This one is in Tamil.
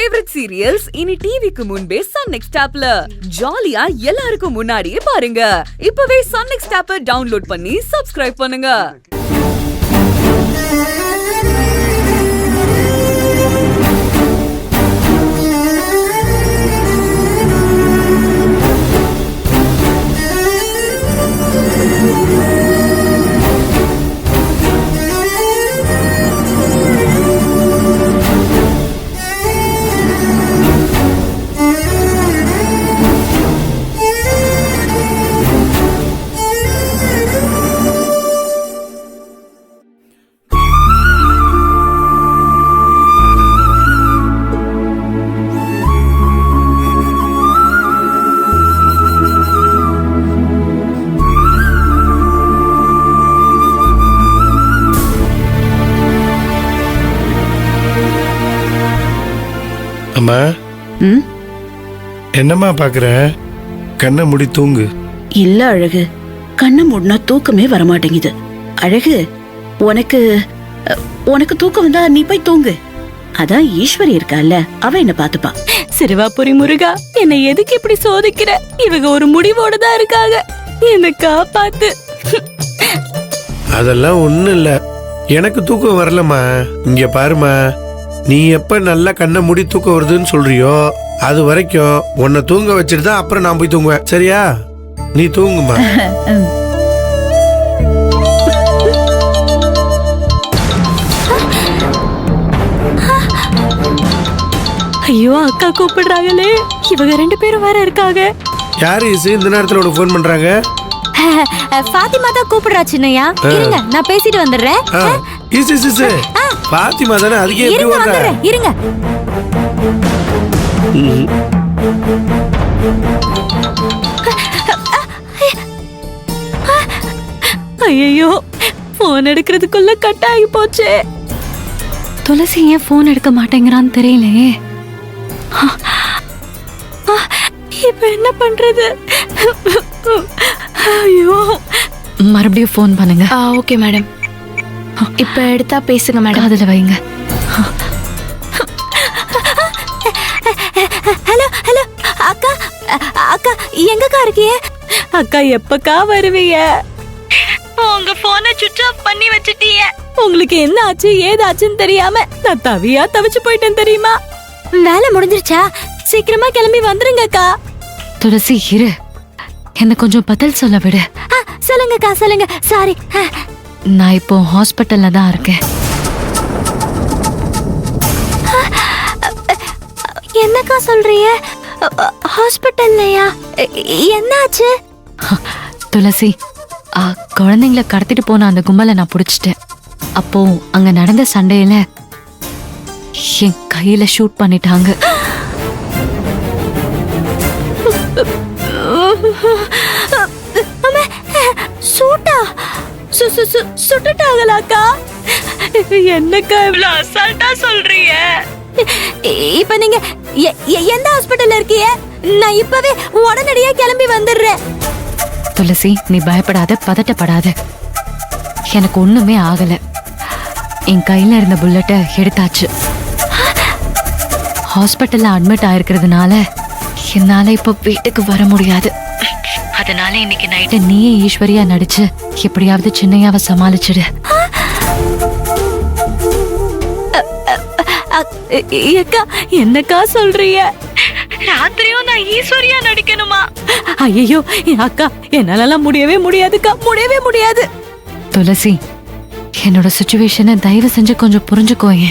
ஃபேவரட் சீரியல்ஸ் இனி டிவிக்கு முன்பே சன் நெக்ஸ்ட் ஆப்ல ஜாலியா எல்லாருக்கும் முன்னாடியே பாருங்க. இப்பவே சன் நெக்ஸ்ட் ஆப்பை டவுன்லோட் பண்ணி சப்ஸ்கிரைப் பண்ணுங்க. அம்மா, என்னம்மா பாக்குற? கண்ணை மூடி தூங்கு. இல்ல அழகு, கண்ணை மூடினா தூக்கமே வரமாட்டேங்குது. அழகு, உனக்கு உனக்கு தூக்கம் வந்தா நீ போய் தூங்கு. அதான் ஈஸ்வரி இருக்கால, அவ என்ன பாத்துப்பா. சிறுவாபுரி முருகா, என்னை எதுக்கு இப்படி சோதிக்கிற? இவங்க ஒரு முடிவோட தான் இருக்காங்க. என்ன காப்பாத்து. அதெல்லாம் ஒண்ணும் இல்ல, எனக்கு தூக்கம் வரலம்மா. இங்க பாருமா, நீ எப்ப நல்லா கண்ணை மூடி தூக்கம் வருதுன்னு சொல்றியோ அது வரைக்கும் உன்னை தூங்க வச்சுட்டு தான் அப்புறம் நான் போய் தூங்குவேன். சரியா? நீ தூங்குமா. ஐயோ, அக்கா கூப்பிடுறாங்களே. இவங்க 2 பேரும் வேற இருக்காங்க. யாரு இந்த நேரத்துல உனக்கு போன் பண்றாங்க? பாத்திமா தான் கூப்பிடுறா சின்னையா. இருங்க, நான் பேசிட்டு வந்துடுறேன். பாத்திமா தானே, அதுக்கே எப்படி வர்ற? இருங்க. ஐயோ, போன் எடுக்கிறதுக்குள்ள கட் ஆகி போச்சு. துளசி ஏன் போன் எடுக்க மாட்டேங்கிறான்னு தெரியலையே. இப்ப என்ன பண்றது? ஐயோ, மறுபடியும் போன் பண்ணுங்க. Okay madam. இப்ப எடுத்தா பேசுங்க மேடம். அதுல வைங்க. ஹலோ ஹலோ அக்கா, அக்கா எங்கக்கா இருக்கீங்க? அக்கா எப்பக்கா வருவீங்க? உங்க போனை சுவிட்ச் ஆஃப் பண்ணி வச்சிட்டீங்க. உங்களுக்கு என்ன ஆச்சு ஏதாச்சுன்னு தெரியாம நான் தவியா தவிச்சு போயிட்டேன் தெரியுமா? வேலை முடிஞ்சிருச்சா? சீக்கிரமா கிளம்பி வந்துருங்கக்கா. துளசி இரு, என்ன கொஞ்சம் பதில் சொல்ல விடு. சொல்லுங்கக்கா சொல்லுங்க. சாரி, நான் இப்போ ஹாஸ்பிட்டல்ல தான் இருக்கேன். என்னக்கா சொல்றீங்க? ஹாஸ்பிட்டல்லையா? என்னாச்சு? துளசி, குழந்தைங்களை கடத்திட்டு போன அந்த கும்பலை நான் புடிச்சிட்டேன். அப்போ அங்க நடந்த சண்டையில என் கையில ஷூட் பண்ணிட்டாங்க. சூட்டா? சுட்டுட்டாங்களாக்கா? என்னக்கா இவ்வளவு அசால்ட்டா சொல்றீங்க? இப்ப நீங்க எந்த ஹாஸ்பிட்டல்ல இருக்கீங்க? நான் இப்பவே உடனடியா கிளம்பி வந்துடுறேன். துளசி, நீ பயப்படாத, பதட்டப்படாத. எனக்கு ஒண்ணுமே ஆகல. என் கையில இருந்த புல்லட்டை எடுத்தாச்சு. ஹாஸ்பிட்டல்ல அட்மிட் ஆயிருக்கிறதுனால என்னால இப்ப வீட்டுக்கு வர முடியாது. அதனால இன்னைக்கு நைட்டு நீயே ஈஸ்வரியா நடிச்சு எப்படியாவது சின்னையாவை சமாளிச்சிடு. அக்கா, என்னக்கா சொல்றீங்க? ராத்திரியும் நான் ஈஸ்வரியா நடிக்கணுமா? ஐயோ அக்கா, என்னால முடியவே முடியாதுக்கா, முடியவே முடியாது. துளசி, என்னோட சிச்சுவேஷனை தயவு செஞ்சு கொஞ்சம் புரிஞ்சுக்கோங்க.